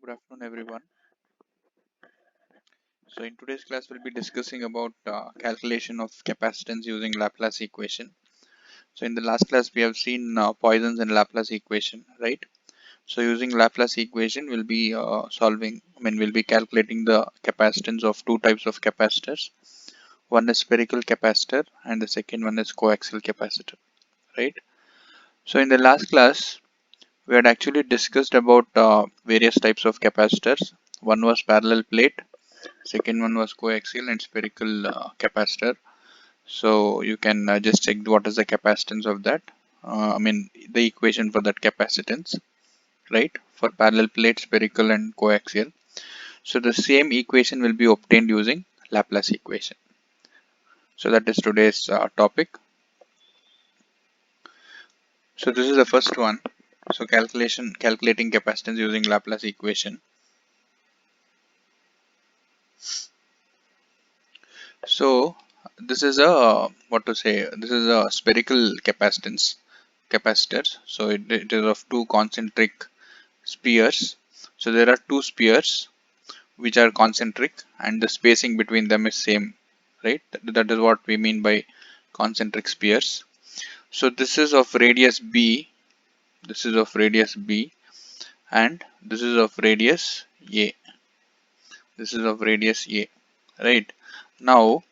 Good afternoon, everyone. So, in today's class, we'll be discussing about calculation of capacitance using Laplace equation. So, in the last class, we have seen Poisson's and Laplace equation, right? So, using Laplace equation, we'll be we'll be calculating the capacitance of two types of capacitors. One is spherical capacitor, and the second one is coaxial capacitor, right? So, in the last class, we had actually discussed about various types of capacitors. One was parallel plate. Second one was coaxial and spherical capacitor. So you can just check what is the capacitance of that. The equation for that capacitance, right? For parallel plate, spherical and coaxial. So the same equation will be obtained using Laplace equation. So that is today's topic. So this is the first one. So calculating capacitance using Laplace equation. So this is a this is a spherical capacitors. So it is of two concentric spheres. So there are two spheres which are concentric and the spacing between them is same, right? That is what we mean by concentric spheres. So this is of radius b, this is of radius b, and this is of radius a. This is of radius a, right? Now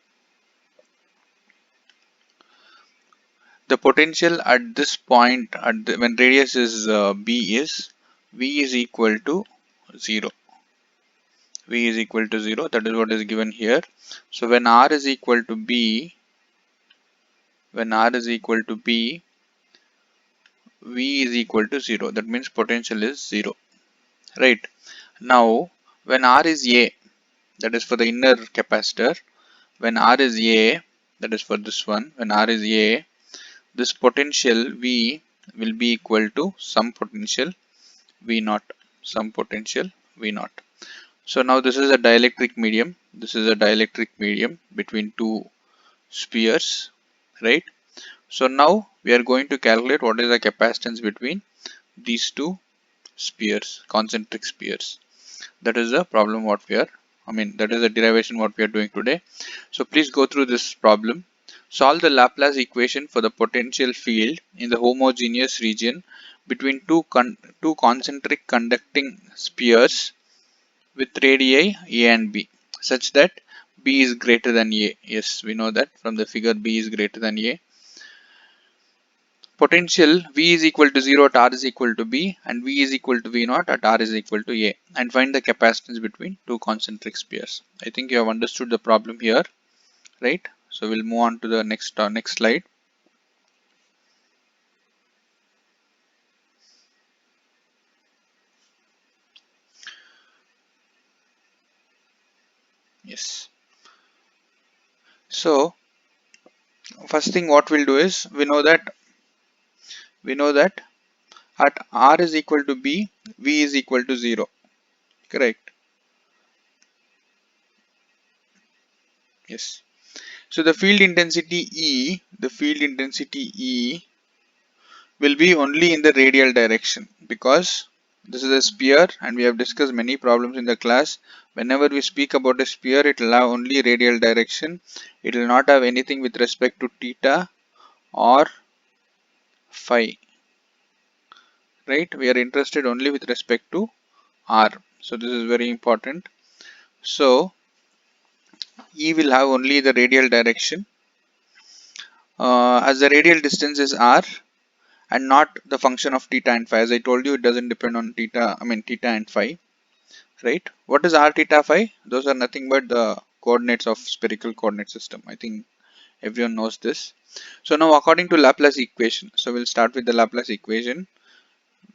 the potential at this point when radius is b is v is equal to 0. V is equal to 0, that is what is given here. So when r is equal to b, v is equal to 0, that means potential is 0, right? Now when r is a, that is for the inner capacitor, when r is a, that is for this one, when r is a, this potential v will be equal to some potential v naught, some potential v naught. So now this is a dielectric medium, this is a dielectric medium between two spheres, right? So now we are going to calculate what is the capacitance between these two spheres, concentric spheres. That is the problem what we are, that is the derivation what we are doing today. So please go through this problem. Solve the Laplace equation for the potential field in the homogeneous region between two concentric conducting spheres with radii a and b, such that b is greater than a. Yes, we know that from the figure b is greater than a. Potential v is equal to 0 at r is equal to b and v is equal to v naught at r is equal to a, and find the capacitance between two concentric spheres. I think you have understood the problem here, right? So we'll move on to the next slide. Yes. So first thing what we'll do is we know that at r is equal to b, v is equal to 0. Correct? Yes. So the field intensity E will be only in the radial direction, because this is a sphere and we have discussed many problems in the class. Whenever we speak about a sphere, it will have only radial direction. It will not have anything with respect to theta or phi, right? We are interested only with respect to r. So this is very important. So E will have only the radial direction, as the radial distance is r and not the function of theta and phi. As I told you, it doesn't depend on theta and phi, right? What is r, theta, phi? Those are nothing but the coordinates of spherical coordinate system. I think everyone knows this. So now according to Laplace equation, so we'll start with the Laplace equation.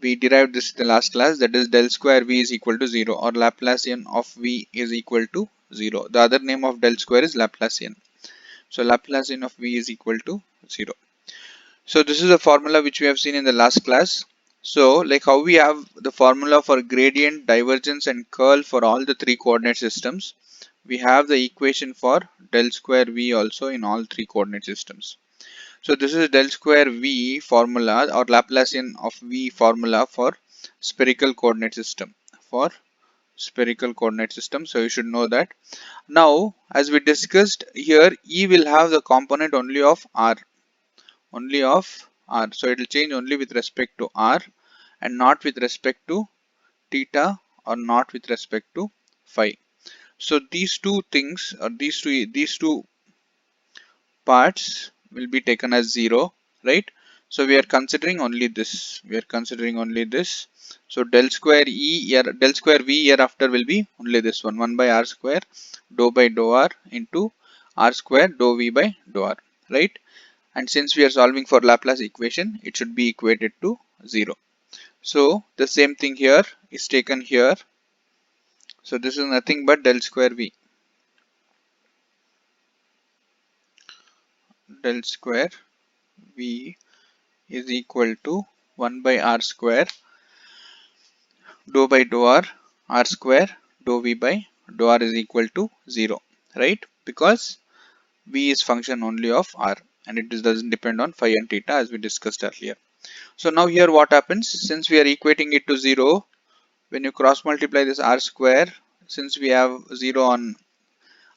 We derived this in the last class, that is del square v is equal to 0, or Laplacian of v is equal to 0. The other name of del square is Laplacian. So Laplacian of v is equal to 0. So this is a formula which we have seen in the last class. So like how we have the formula for gradient, divergence and curl for all the three coordinate systems, we have the equation for del square v also in all three coordinate systems. So this is del square v formula or Laplacian of v formula for spherical coordinate system, for spherical coordinate system, so you should know that. Now as we discussed here, E will have the component only of r, so it will change only with respect to r and not with respect to theta or not with respect to phi. So these two things, or these two parts will be taken as 0, right? So we are considering only this. So del square E here, del square V hereafter will be only this one, 1 by r square dou by dou r into r square dou V by dou r, right? And since we are solving for Laplace equation, it should be equated to 0. So the same thing here is taken here. So this is nothing but del square V. Del square V is equal to 1 by r square dou by dou r square dou v by dou r is equal to 0, right? Because v is function only of r and it doesn't depend on phi and theta as we discussed earlier. So now here what happens, since we are equating it to 0, when you cross multiply this r square, since we have 0 on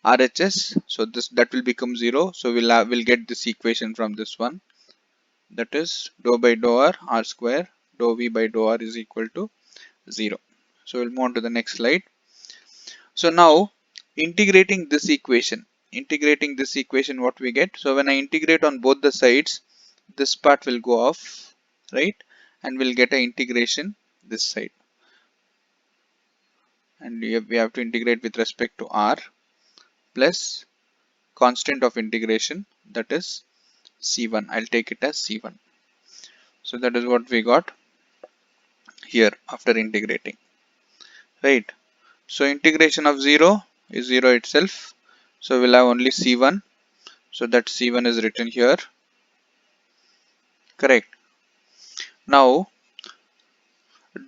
RHS, so that will become 0. So we'll get this equation from this one, that is dou by dou r square dou v by dou r is equal to 0. So we'll move on to the next slide. So now integrating this equation, what we get? So when I integrate on both the sides, this part will go off, right? And we'll get an integration this side. And we have to integrate with respect to r plus constant of integration, that is C1. I'll take it as C1. So that is what we got here after integrating, right? So integration of 0 is 0 itself. So we'll have only C1. So that C1 is written here, correct? Now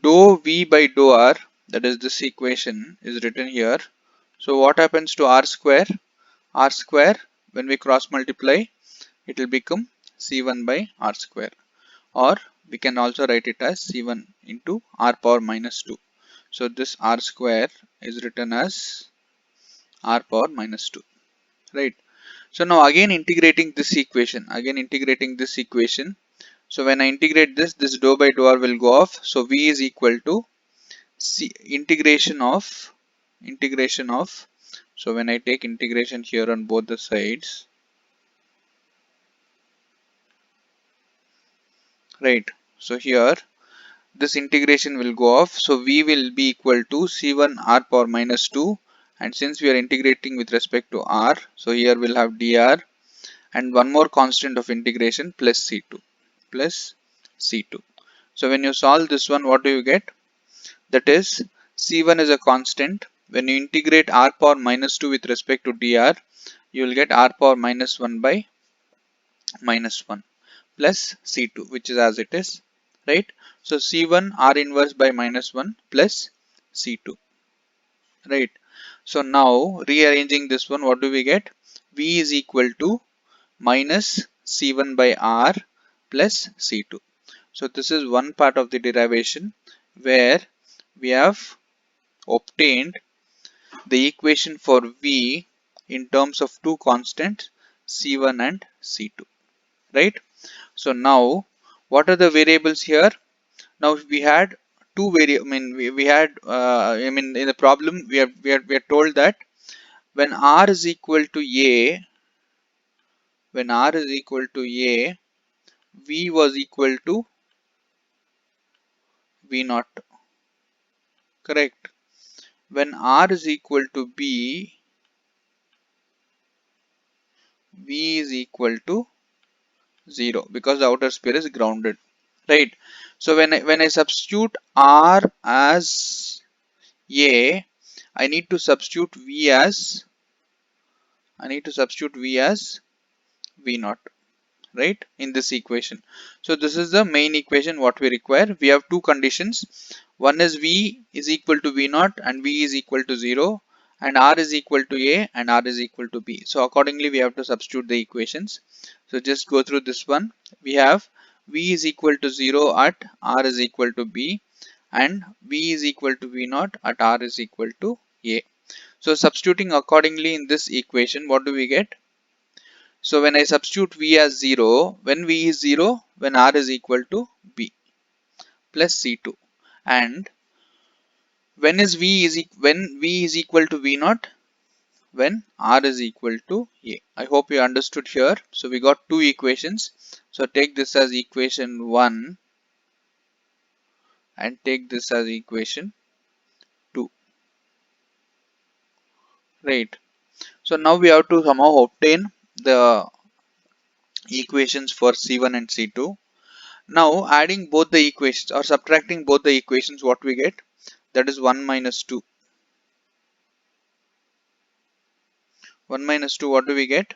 dou V by dou R, that is this equation is written here. So what happens to R square? R square, when we cross multiply, it will become C1 by R square, or we can also write it as C1 into R power minus 2. So this R square is written as R power minus 2, right? So now again integrating this equation, so when I integrate this dou by dou r will go off. So V is equal to integration of. So when I take integration here on both the sides, right? So here this integration will go off. So V will be equal to C1 r power minus 2. And since we are integrating with respect to r, so here we'll have dr and one more constant of integration plus C2. So when you solve this one, what do you get? That is C1 is a constant. When you integrate r power minus 2 with respect to dr, you will get r power minus 1 by minus 1 plus C2, which is as it is, right? So C1 r inverse by minus 1 plus C2, right? So now rearranging this one, what do we get? V is equal to minus C1 by r plus C2. So this is one part of the derivation where we have obtained the equation for V in terms of two constants C1 and C2, right? So now what are the variables here? Now we had two variables. I mean we had in the problem we are told that when r is equal to a, V was equal to V naught, correct? When r is equal to b, V is equal to 0 because the outer sphere is grounded, right? So when I substitute r as a, I need to substitute V as V naught, right, in this equation. So this is the main equation what we require. We have two conditions. One is V is equal to V naught and V is equal to 0, and R is equal to A and R is equal to B. So accordingly we have to substitute the equations. So just go through this one. We have V is equal to 0 at R is equal to B, and V is equal to V naught at R is equal to A. So substituting accordingly in this equation, what do we get? So when I substitute V as 0, when V is 0, when R is equal to B plus C2, and when V is equal to V naught, when R is equal to A. I hope you understood here. So we got two equations. So take this as equation 1 and take this as equation 2. Right. So now we have to somehow obtain the equations for C1 and C2. Now adding both the equations or subtracting both the equations, what we get? That is 1 minus 2. 1 minus 2, what do we get?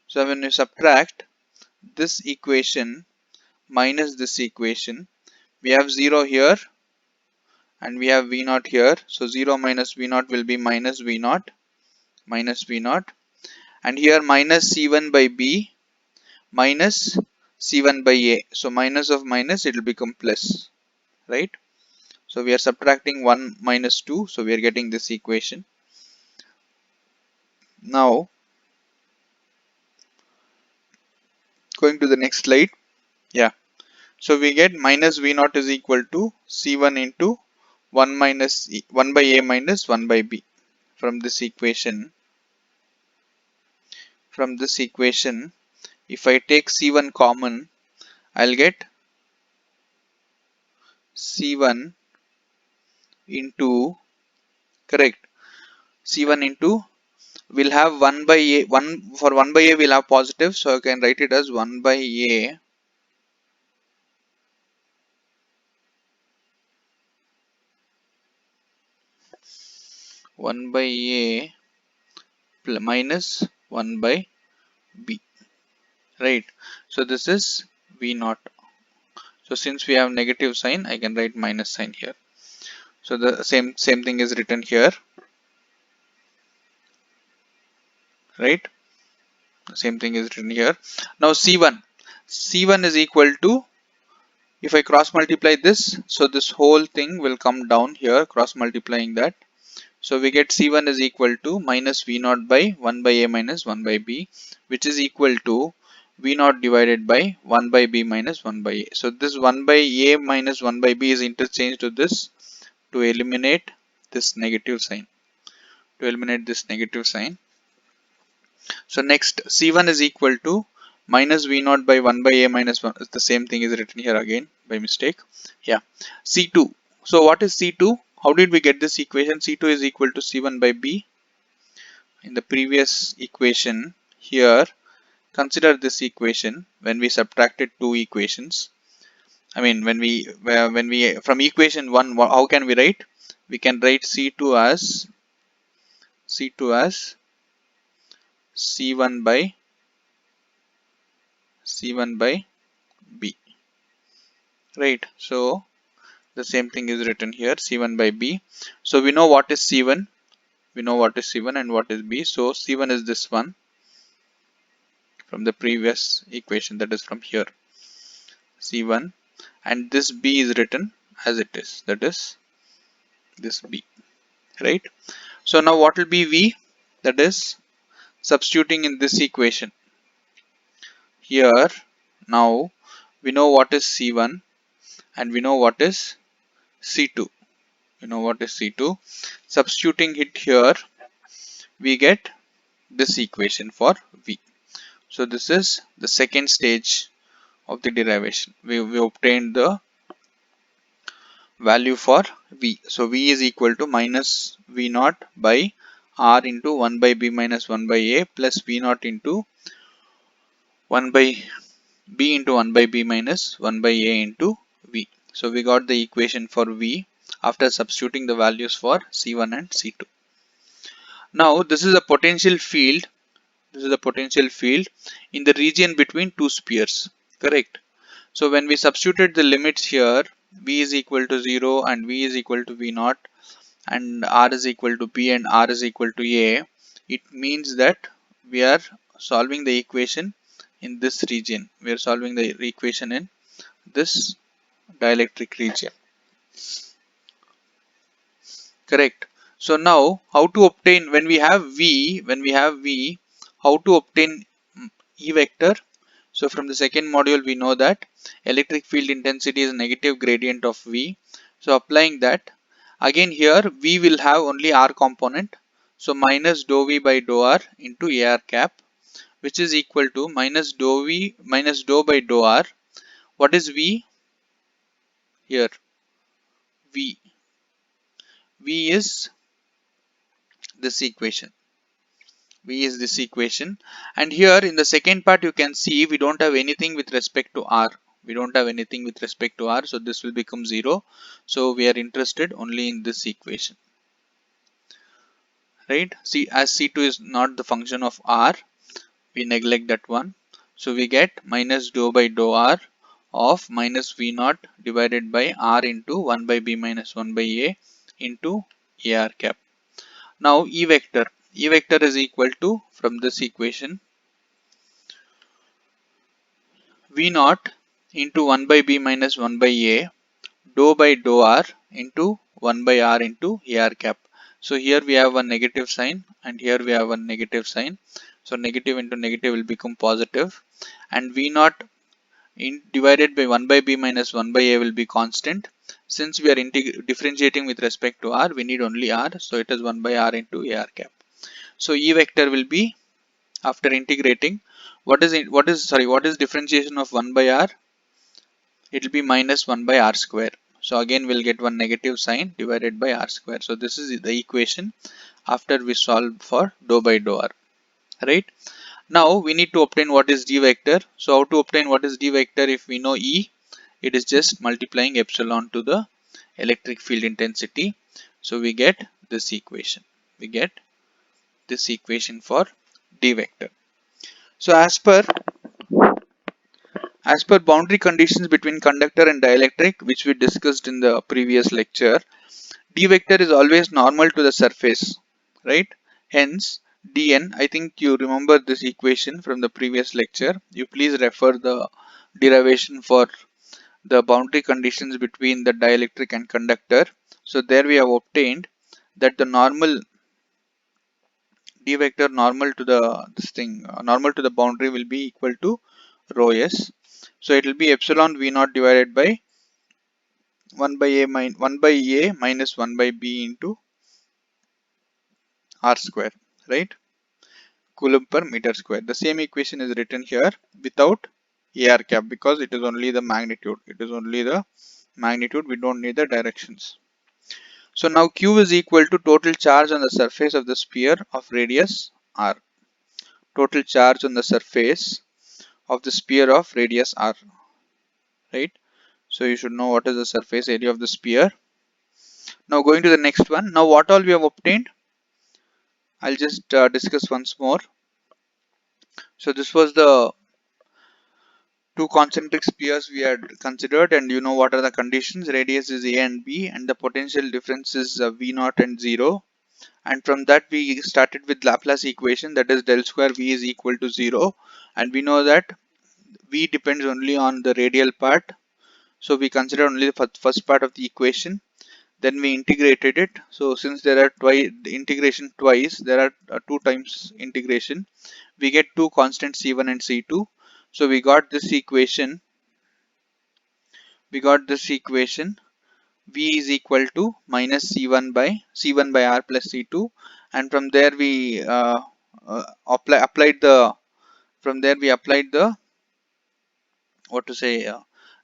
So when you subtract this equation minus this equation, we have 0 here and we have V naught here. So 0 minus V naught will be minus V naught, minus V naught, and here minus C1 by B minus C1 by A. So minus of minus, it will become plus, right? So we are subtracting 1 minus 2, so we are getting this equation. Now going to the next slide. Yeah, so we get minus V naught is equal to C1 into 1 minus 1 by A minus 1 by B. From this equation, if I take C1 common, I'll get C1 into, correct, C1 into, we'll have 1 by A, 1 for 1 by A we'll have positive, so I can write it as 1 by A minus 1 by B, right? So this is V naught. So since we have negative sign, I can write minus sign here. So the same thing is written here, right? The same thing is written here. Now C1 is equal to, if I cross multiply this, so this whole thing will come down here, cross multiplying that. So we get C1 is equal to minus V naught by 1 by A minus 1 by B, which is equal to V naught divided by 1 by B minus 1 by A. So this 1 by A minus 1 by B is interchanged to this to eliminate this negative sign. So next, C1 is equal to minus V naught by 1 by A minus 1. The same thing is written here again by mistake. Yeah. C2. So what is C2? How did we get this equation? C2 is equal to C1 by B. In the previous equation here, consider this equation when we subtracted two equations. I mean, when we from equation 1, how can we write? We can write C2 as C1 by B, right? So the same thing is written here, C1 by B. So we know what is C1, and what is B. So C1 is this one from the previous equation, that is from here, C1, and this B is written as it is, that is this B, right? So now what will be V? That is substituting in this equation here. Now we know what is C1 and we know what is C2. Substituting it here, we get this equation for V. So this is the second stage of the derivation. We obtained the value for V. So V is equal to minus V naught by R into 1 by B minus 1 by A plus V naught into 1 by B into 1 by B minus 1 by A into V. So we got the equation for V after substituting the values for C1 and C2. Now this is a potential field. In the region between two spheres. Correct. So when we substituted the limits here, V is equal to 0 and V is equal to V naught and R is equal to B and R is equal to A, it means that we are solving the equation in this region. We are solving the equation in this dielectric region. correct? So now how to obtain, when we have v, how to obtain E vector? So from the second module we know that electric field intensity is negative gradient of V. So applying that, again here V will have only R component, so minus dou V by dou R into AR cap, which is equal to minus dou V minus dou by dou R. What is V here? V is this equation. V is this equation, and here in the second part you can see we don't have anything with respect to R. We don't have anything with respect to R, so this will become 0. So we are interested only in this equation, right? See, as C2 is not the function of R, we neglect that one. So we get minus dou by dou R of minus V naught divided by R into 1 by B minus 1 by A into AR cap. Now E vector. E vector is equal to, from this equation, V naught into 1 by B minus 1 by A dou by dou R into 1 by R into AR cap. So here we have one negative sign and here we have one negative sign. So negative into negative will become positive, and V naught divided by 1 by B minus 1 by A will be constant. Since we are differentiating with respect to R, we need only R. So it is 1 by R into AR cap. So E vector will be, after integrating, what is differentiation of 1 by R? It will be minus 1 by R square. So again we'll get one negative sign divided by R square. So this is the equation after we solve for dou by dou R, right? Now we need to obtain what is D vector. So how to obtain what is D vector? If we know E, it is just multiplying epsilon to the electric field intensity. So we get this equation. We get this equation for D vector. So as per boundary conditions between conductor and dielectric, which we discussed in the previous lecture, D vector is always normal to the surface, right? Hence, dn, I think you remember this equation from the previous lecture. You please refer the derivation for the boundary conditions between the dielectric and conductor. So there we have obtained that the normal D vector normal to the normal to the boundary will be equal to rho s. So it will be epsilon v naught divided by 1 by a minus 1 by b into r square, right? Coulomb per meter square. The same equation is written here without AR cap because it is only the magnitude. It is only the magnitude. We don't need the directions. So now Q is equal to total charge on the surface of the sphere of radius r. Total charge on the surface of the sphere of radius r, right? So you should know what is the surface area of the sphere. Now going to the next one. Now what all we have obtained, I'll just discuss once more. So this was the two concentric spheres we had considered, and you know what are the conditions. Radius is a and b, and the potential difference is v naught and 0. And from that we started with Laplace equation, that is del square v is equal to 0, and we know that v depends only on the radial part. So we consider only the first part of the equation, then we integrated it. So since there are integration twice, there are two times integration, we get two constants c1 and c2. So we got this equation, v is equal to minus c1 by r plus c2, and from there we applied the from there we applied the what to say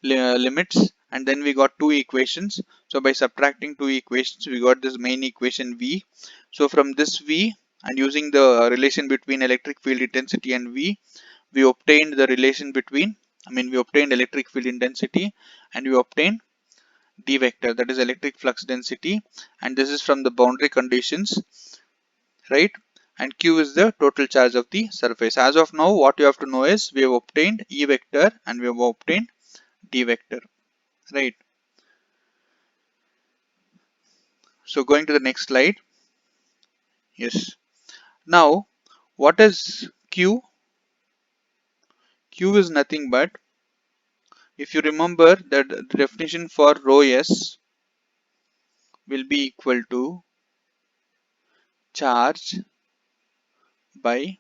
limits, and then we got two equations. So by subtracting two equations we got this main equation v. So from this v, and using the relation between electric field intensity and v, we obtained the relation between, we obtained electric field intensity and we obtained D vector, that is electric flux density, and this is from the boundary conditions, right? And Q is the total charge of the surface. As of now, what you have to know is we have obtained E vector and we have obtained D vector, right? So going to the next slide. Yes. Now, what is Q? Q is nothing but, if you remember that the definition for rho s will be equal to charge by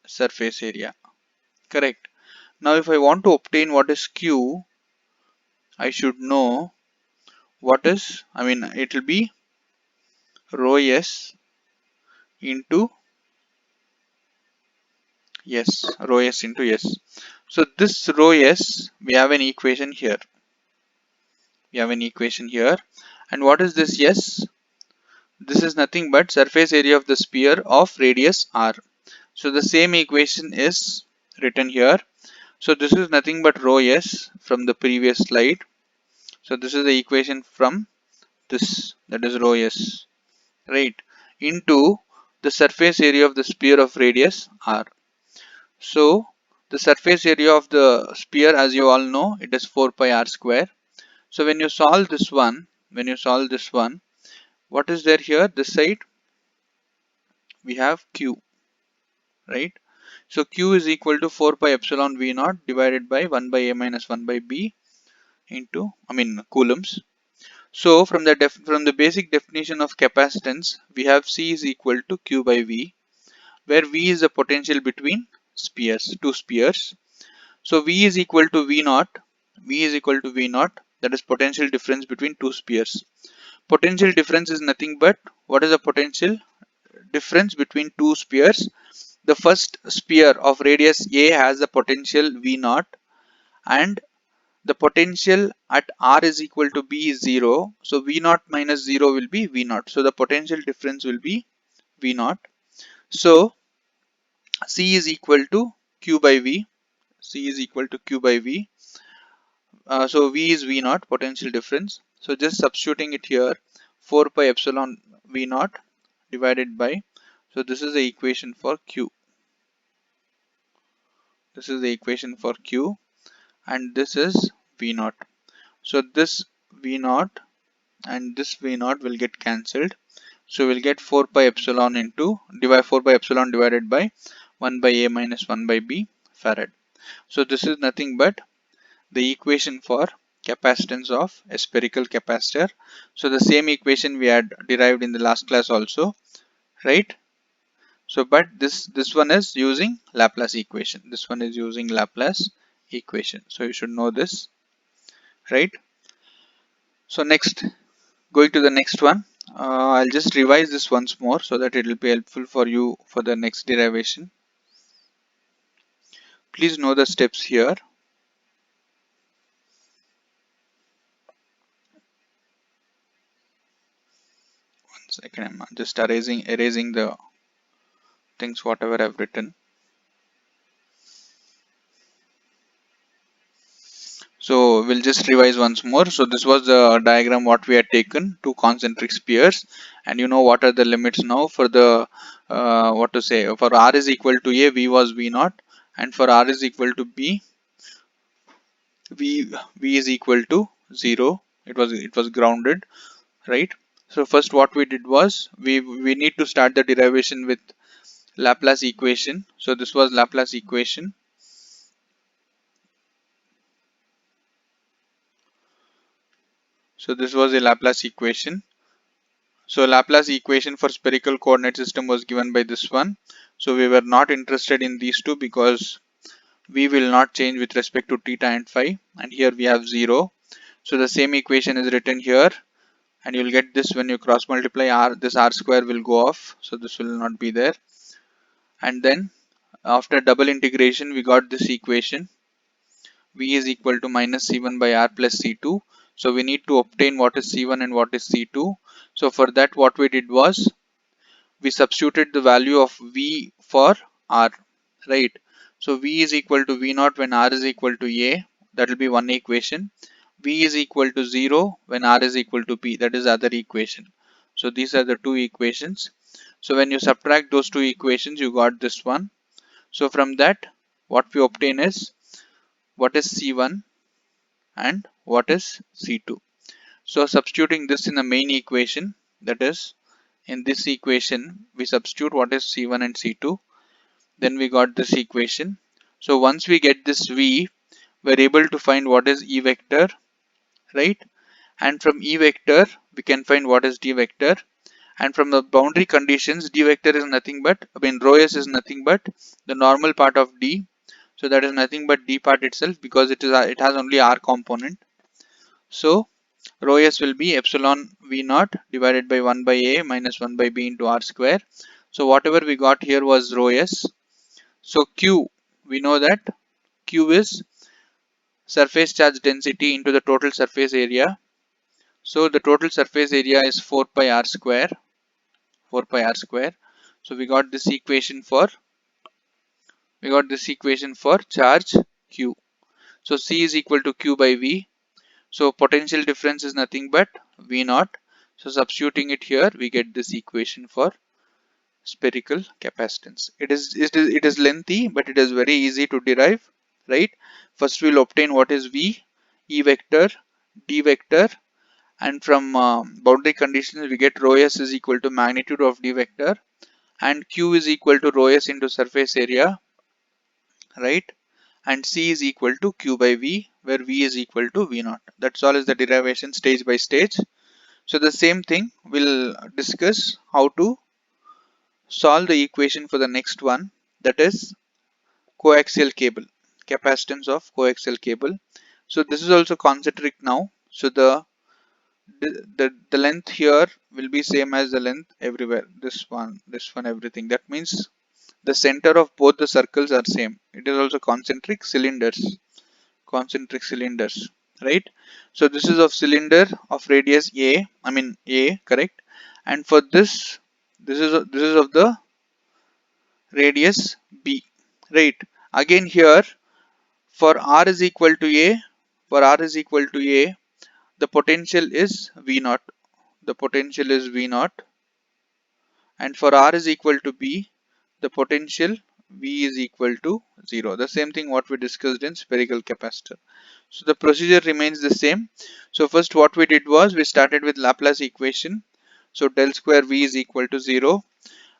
surface area. Correct. Now if I want to obtain what is Q, I should know what is, it will be rho s into rho s into s. So this rho s, we have an equation here. And what is this s? This is nothing but surface area of the sphere of radius r. So the same equation is written here. So this is nothing but rho s from the previous slide. So this is the equation from this, that is rho s, right, into the surface area of the sphere of radius r. So the surface area of the sphere, as you all know, it is 4 pi r square. So when you solve this one, what is there here? This side we have Q, right? So Q is equal to 4 pi epsilon V naught divided by 1 by A minus 1 by B into, coulombs. So from the basic definition of capacitance, we have C is equal to Q by V, where V is the potential between two spheres. So V is equal to V naught. That is potential difference between two spheres. Potential difference is nothing but, what is the potential difference between two spheres? The first sphere of radius A has the potential V naught, and the potential at r is equal to B is 0. So V naught minus 0 will be V naught. So the potential difference will be V naught. So C is equal to Q by V. So V is V naught, potential difference. So just substituting it here, 4 pi epsilon V naught divided by, so this is the equation for Q. And this is V naught. So this V naught and this V naught will get cancelled. So we'll get 4 pi epsilon divided by 1 by A minus 1 by B farad. So this is nothing but the equation for capacitance of a spherical capacitor. So the same equation we had derived in the last class also, right? So but this one is using Laplace equation. So you should know this, right? So next, going to the next one, I'll just revise this once more so that it will be helpful for you for the next derivation. Please know the steps here. One second, I'm just erasing the things whatever I've written. So we'll just revise once more. So this was the diagram what we had taken, two concentric spheres, and you know what are the limits now for the for r is equal to A, V was V naught, and for r is equal to B, V is equal to 0. It was grounded, right? So first what we did was we need to start the derivation with Laplace equation. So this was Laplace equation. So this was a Laplace equation. So Laplace equation for spherical coordinate system was given by this one. So we were not interested in these two because V will not change with respect to theta and phi, and here we have 0. So the same equation is written here, and you'll get this when you cross multiply r, this r square will go off, so this will not be there. And then after double integration we got this equation, V is equal to minus C1 by R plus C2. So we need to obtain what is C1 and what is C2. So for that what we did was we substituted the value of V for R, right? So V is equal to V naught when R is equal to A, that will be one equation. V is equal to 0 when R is equal to B, that is the other equation. So these are the two equations. So when you subtract those two equations, you got this one. So from that, what we obtain is what is C1 and what is C2. So substituting this in the main equation, that is in this equation, we substitute what is C1 and C2. Then we got this equation. So once we get this V, we're able to find what is E vector, right? And from E vector, we can find what is D vector. and from the boundary conditions d vector is nothing but, rho s is nothing but the normal part of d. So that is nothing but d part itself, because it has only r component. So rho s will be epsilon v naught divided by 1 by a minus 1 by b into r square. So whatever we got here was rho s. So q, we know that q is surface charge density into the total surface area. So the total surface area is 4 pi r square, 4 pi r square. So we got this equation for charge q. So c is equal to q by v. So potential difference is nothing but v naught. So substituting it here, we get this equation for spherical capacitance. It is lengthy, but it is very easy to derive, right? First we'll obtain what is v, e vector, d vector, and from boundary conditions we get rho s is equal to magnitude of d vector, and q is equal to rho s into surface area, right? And c is equal to q by v, where v is equal to v naught. That's all is the derivation stage by stage. So the same thing we'll discuss how to solve the equation for the next one, that is coaxial cable, capacitance of coaxial cable. So this is also concentric now. So the length here will be same as the length everywhere. This one, everything. That means the center of both the circles are same. It is also concentric cylinders, right? So this is of cylinder of radius a, correct? And for this is of the radius b, right? Again here, for r is equal to a, for r is equal to a, the potential is v naught. The potential is v naught, and for r is equal to b, the potential v is equal to 0. The same thing what we discussed in spherical capacitor. So the procedure remains the same. So first what we did was we started with Laplace equation. So del square v is equal to 0.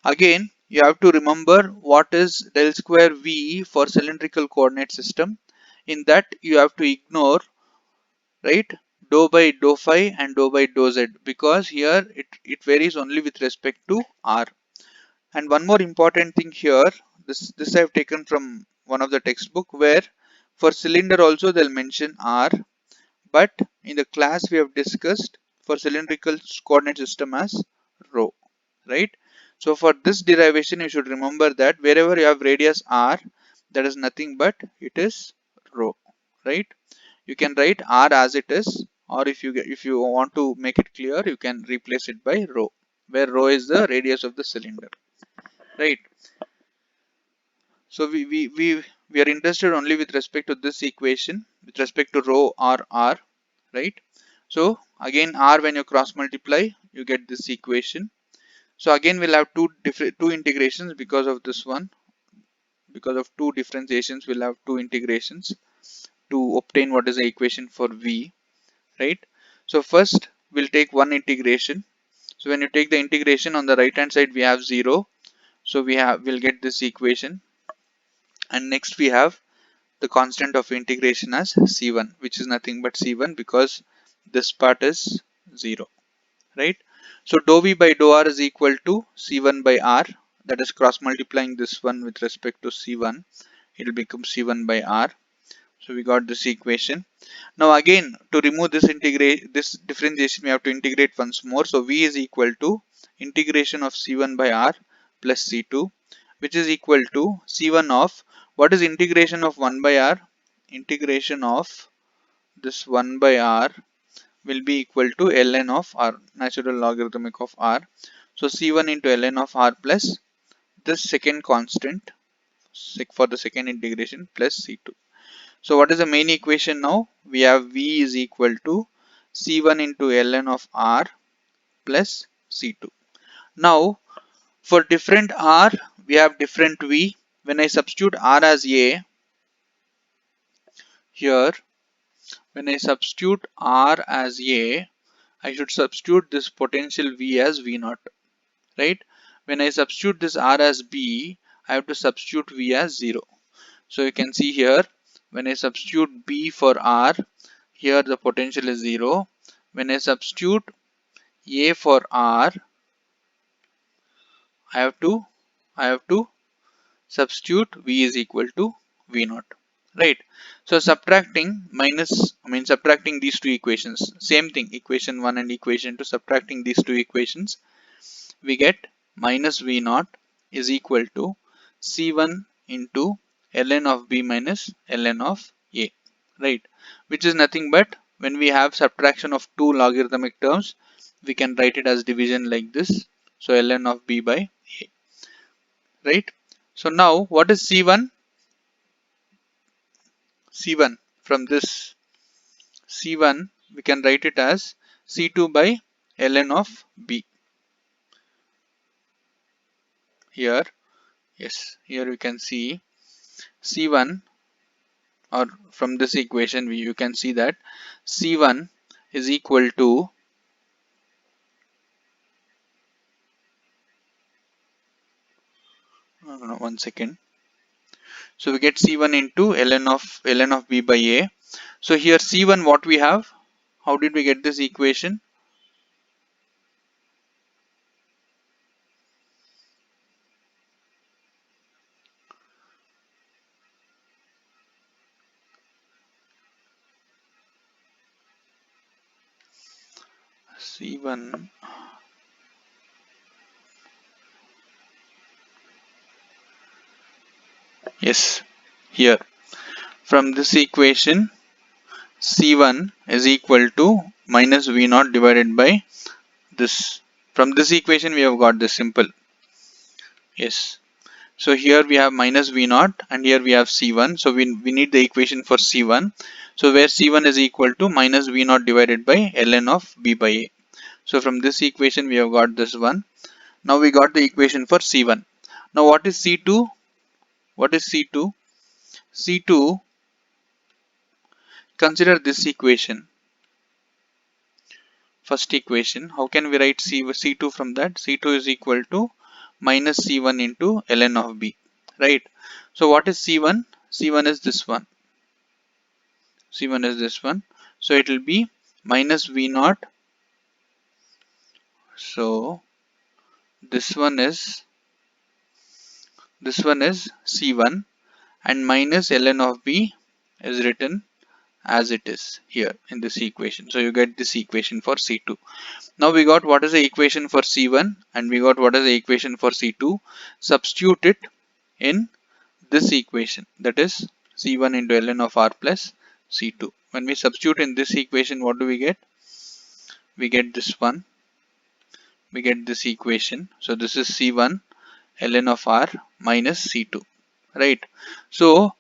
Again, you have to remember what is del square v for cylindrical coordinate system. In that you have to ignore, right, dou by dou phi and dou by dou z, because here it varies only with respect to r. And one more important thing here, this I have taken from one of the textbook, where for cylinder also they'll mention r, but in the class we have discussed for cylindrical coordinate system as rho, right? So for this derivation you should remember that wherever you have radius r, that is nothing but it is rho, right? You can write r as it is, or if you want to make it clear, you can replace it by rho, where rho is the radius of the cylinder, right? So we are interested only with respect to this equation, with respect to rho or r, right? So again r, when you cross multiply, you get this equation. So again we'll have two integrations because of this one. Because of two differentiations, we'll have two integrations to obtain what is the equation for v, right? So first we'll take one integration. So when you take the integration, on the right hand side we have 0. So we'll get this equation, and next we have the constant of integration as c1, which is nothing but c1, because this part is 0, right? So dou v by dou r is equal to c1 by r, that is cross multiplying this one with respect to c1, it will become c1 by r. So we got this equation. Now again, to remove this differentiation, we have to integrate once more. So v is equal to integration of c1 by r plus c2, which is equal to c1 of, what is integration of 1 by r? Integration of this 1 by r will be equal to ln of r, natural logarithmic of r. So c1 into ln of r plus this second constant for the second integration plus c2. So what is the main equation now? We have v is equal to c1 into ln of r plus c2. Now for different r, we have different v. When I substitute r as a here, when I substitute r as a, I should substitute this potential v as v naught, right? When I substitute this r as b, I have to substitute v as 0. So you can see here, when I substitute b for r, here the potential is 0. When I substitute a for r, I have to substitute V is equal to V naught, right? So subtracting these two equations, same thing, equation 1 and equation 2, subtracting these two equations, we get minus V naught is equal to C1 into ln of B minus ln of A, right? Which is nothing but, when we have subtraction of two logarithmic terms, we can write it as division like this. So ln of B by A, right? So now what is C1? C1, from this C1 we can write it as C2 by ln of B. Here, yes, here we can see C1, or from this equation you can see that C1 is equal to, no, 1 second. So we get C1 into ln of B by A. So here C1, what we have, how did we get this equation? C1, yes, here from this equation C1 is equal to minus V naught divided by this. From this equation we have got this simple, yes. So here we have minus V naught and here we have C1. So we need the equation for C1. So where C1 is equal to minus V naught divided by ln of B by A. So from this equation we have got this one. Now we got the equation for C1. Now what is C2? What is C2? C2, consider this equation. First equation, how can we write C2 from that? C2 is equal to minus C1 into ln of B, right? So what is C1? C1 is this one. C1 is this one. So it will be minus V naught. So this one is C1, and minus ln of B is written as it is here in this equation. So you get this equation for C2. Now we got what is the equation for C1 and we got what is the equation for C2. Substitute it in this equation, that is C1 into ln of R plus C2. When we substitute in this equation, what do we get? We get this one. We get this equation. So this is C1 ln of R minus C2, right? So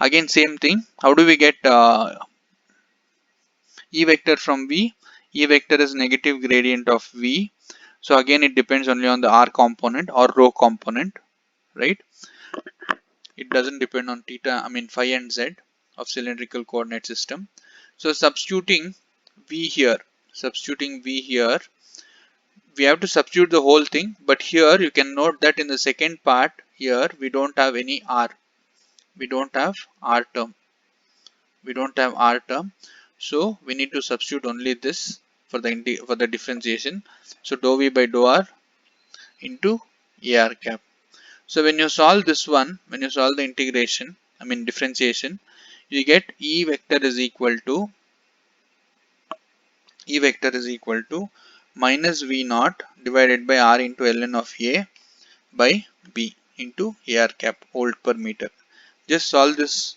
again same thing. How do we get E vector from V? E vector is negative gradient of V. So again it depends only on the R component or rho component, right? It doesn't depend on theta, phi and z of cylindrical coordinate system. So substituting V here, we have to substitute the whole thing, but here you can note that in the second part here we don't have any R. We don't have R term. So we need to substitute only this for the differentiation. So dou V by dou R into AR cap. So when you solve this one, when you solve the integration, differentiation, you get E vector is equal to minus V naught divided by R into ln of A by B into AR cap, volt per meter. Just solve this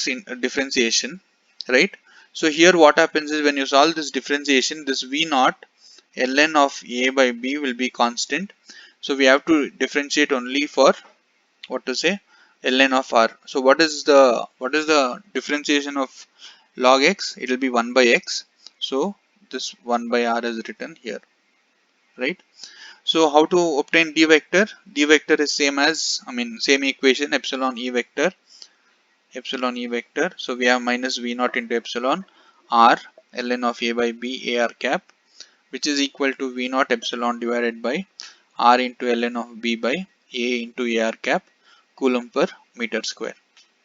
in differentiation, right? So here what happens is, when you solve this differentiation, this V naught ln of A by B will be constant. So we have to differentiate only for ln of R. So what is the differentiation of log x? It will be 1 by x. So this 1 by R is written here, right? So how to obtain d vector? D vector is same equation, epsilon E vector. So we have minus V naught into epsilon R ln of A by B AR cap, which is equal to V naught epsilon divided by R into ln of B by A into AR cap, coulomb per meter square,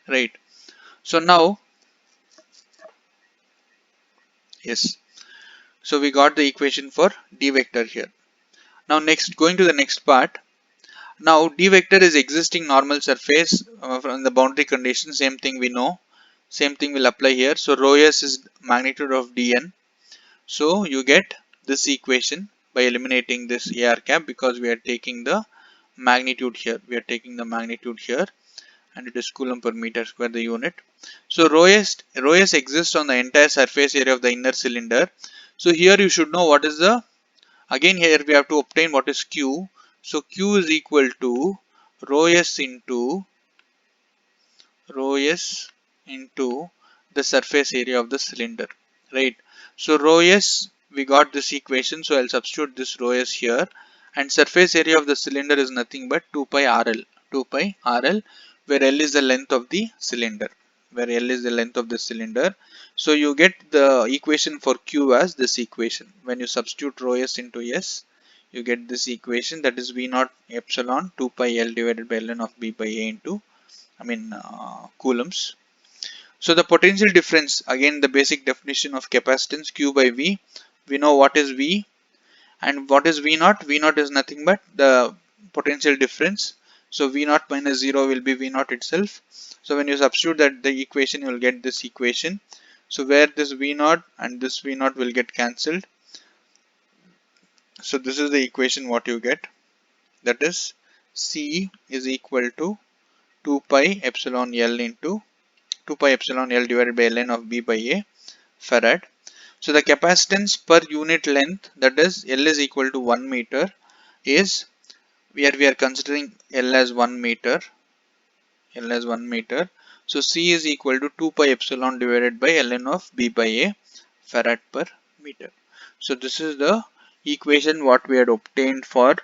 right? So now, yes, so we got the equation for D vector here. Now next, going to the next part. Now d vector is existing normal surface from the boundary condition. Same thing we know. Same thing will apply here. So rho s is magnitude of dn. So you get this equation by eliminating this ar cap, because we are taking the magnitude here. We are taking the magnitude here, and it is coulomb per meter square the unit. So rho s exists on the entire surface area of the inner cylinder. So here you should know what is the, again here we have to obtain what is q. So q is equal to rho s into the surface area of the cylinder, right? So rho s, we got this equation, so I'll substitute this rho s here, and surface area of the cylinder is nothing but 2 pi rl, 2 pi rl, where l is the length of the cylinder, So you get the equation for q as this equation. When you substitute rho s into s, you get this equation, that is v naught epsilon 2 pi l divided by ln of b by a into, coulombs. So the potential difference, again the basic definition of capacitance, q by v. We know what is v and what is v naught. V naught is nothing but the potential difference. So v naught minus 0 will be v naught itself. So when you substitute that the equation, you will get this equation. So where this v naught and this v naught will get cancelled. So this is the equation what you get. That is C is equal to 2 pi epsilon L into 2 pi epsilon L divided by ln of b by a farad. So the capacitance per unit length, that is L is equal to 1 meter, is, where we are considering L as 1 meter, So C is equal to 2 pi epsilon divided by ln of b by a farad per meter. So this is the equation what we had obtained for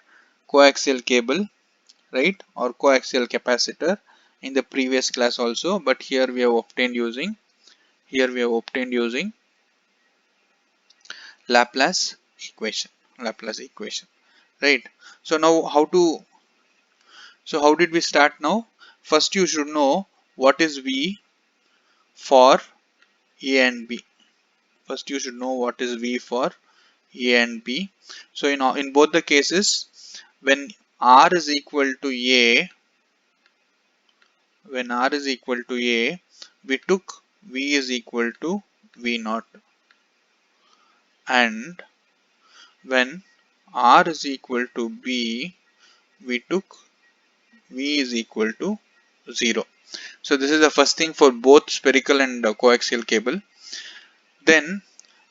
coaxial cable, right, or coaxial capacitor in the previous class also, but here we have obtained using Laplace equation. Right. So now how did we start now? First you should know what is V for A and B. So in both the cases, when R is equal to A, we took V is equal to V naught, and when R is equal to B, we took V is equal to 0. So this is the first thing for both spherical and coaxial cable. Then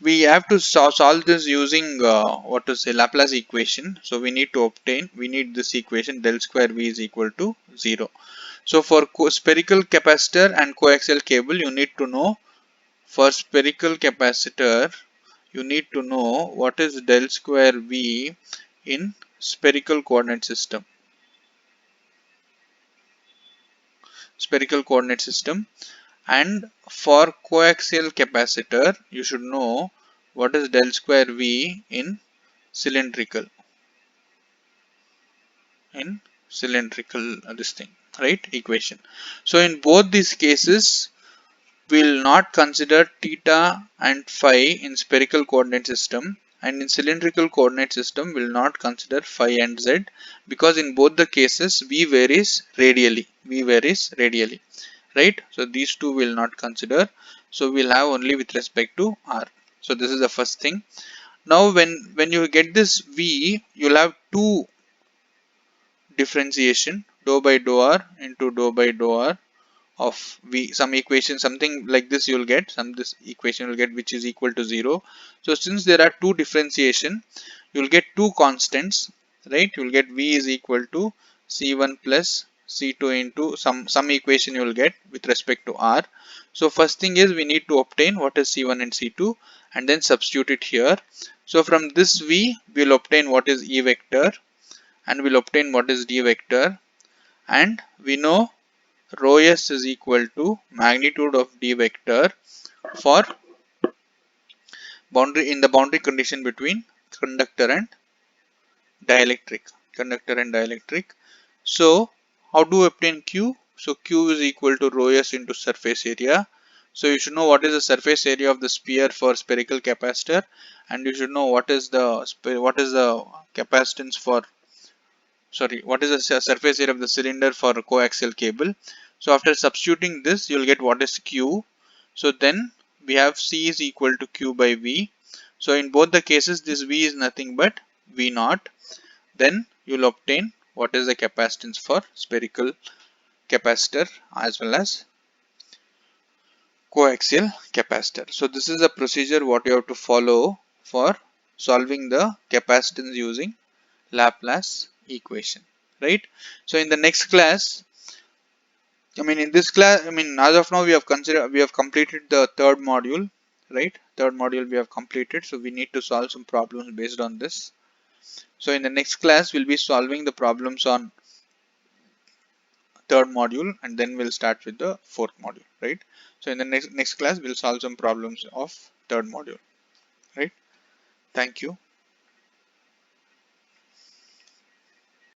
we have to solve this using Laplace equation. So we need this equation, del square V is equal to 0. So for spherical capacitor and coaxial cable, you need to know, for spherical capacitor, you need to know what is del square V in spherical coordinate system. And for coaxial capacitor, you should know what is del square V in cylindrical this thing, right, equation. So in both these cases, we will not consider theta and phi in spherical coordinate system, and in cylindrical coordinate system will not consider phi and z, because in both the cases v varies radially, right? So these two will not consider. So we'll have only with respect to r. So this is the first thing. Now when you get this v, you'll have two differentiation, dou by dou r into dou by dou r of v, some equation, something like this you will get, this equation will get, which is equal to 0. So since there are two differentiation, you will get two constants, right? You will get v is equal to c1 plus c2 into some equation you will get with respect to r. So first thing is we need to obtain what is c1 and c2, and then substitute it here. So from this v, we will obtain what is e vector, and we'll obtain what is d vector, and we know rho s is equal to magnitude of d vector for boundary condition between conductor and dielectric. So how do we obtain q? So q is equal to rho s into surface area. So you should know what is the surface area of the sphere for spherical capacitor, and you should know what is the capacitance for, sorry, what is the surface area of the cylinder for a coaxial cable. So after substituting this, you'll get what is Q. So then we have C is equal to Q by V. So in both the cases, this V is nothing but V naught. Then you'll obtain what is the capacitance for spherical capacitor as well as coaxial capacitor. So this is a procedure what you have to follow for solving the capacitance using Laplace equation, right? So in the next class, in this class, as of now we have completed the third module, right? Third module we have completed, so we need to solve some problems based on this. So in the next class, we'll be solving the problems on third module, and then we'll start with the fourth module, right? So in the next class, we'll solve some problems of third module, right? Thank you.